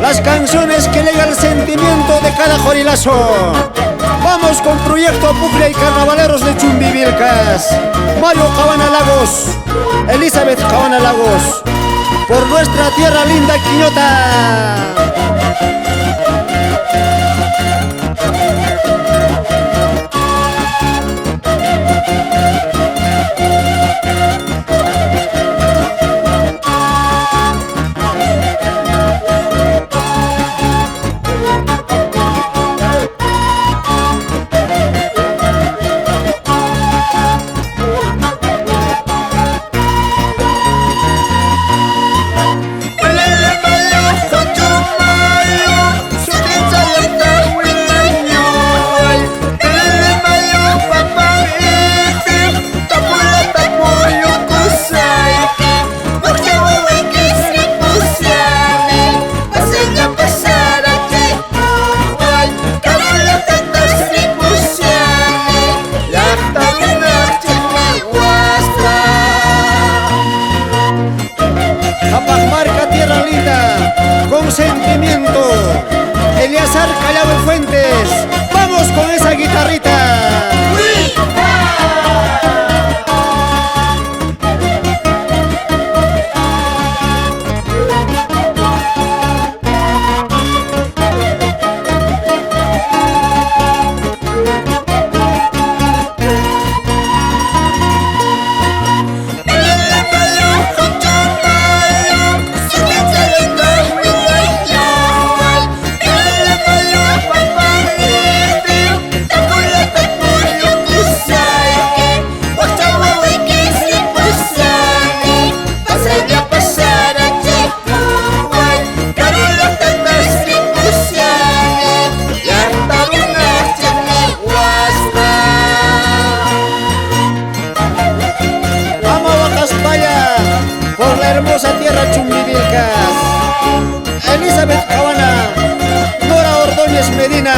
Las canciones que llega el sentimiento de cada jorilazo. Vamos con Proyecto Puglia y Carnavaleros de Chumbivilcas. Mario Cabana Lagos, Elizabeth Cabana Lagos, por nuestra tierra linda Quiñota. Marca tierra linda, con sentimiento. Eliazar Callao de Fuentes, vamos con esa guitarrita. Por la hermosa tierra Chumbivilcas, Elizabeth Cabana, Nora Ordóñez Medina.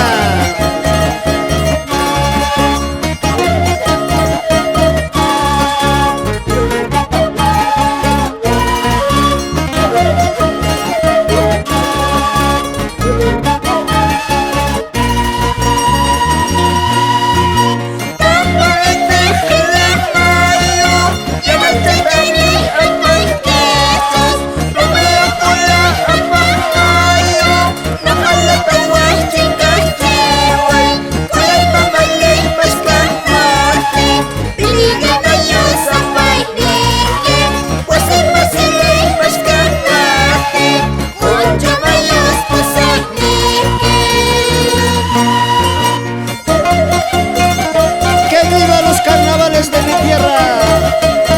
De mi tierra,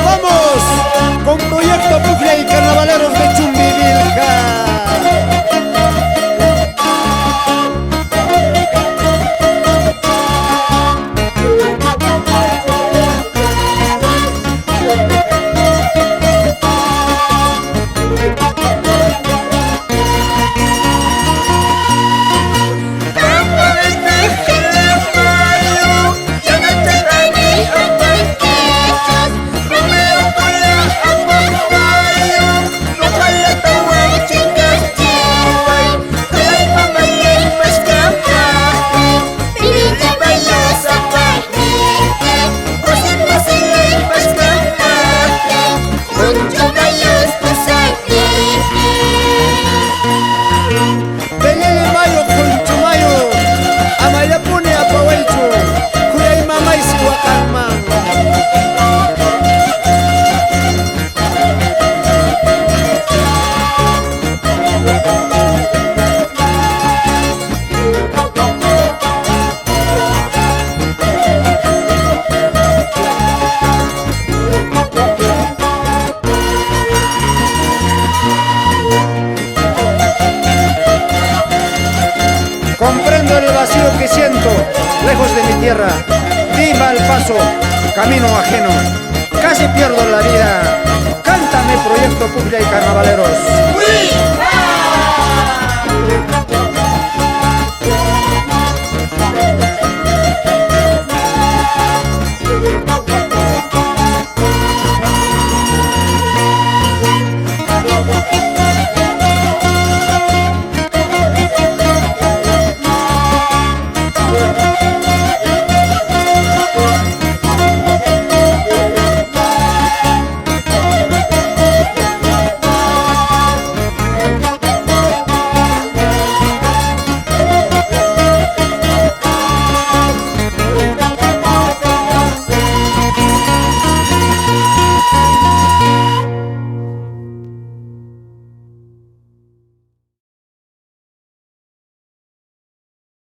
vamos con Proyecto Puglia y Carnavaleros de Chumbivilcas. Comprendo el vacío que siento, lejos de mi tierra. Viva al paso, camino ajeno. Casi pierdo la vida. Cántame Proyecto Puglia y Carnavaleros.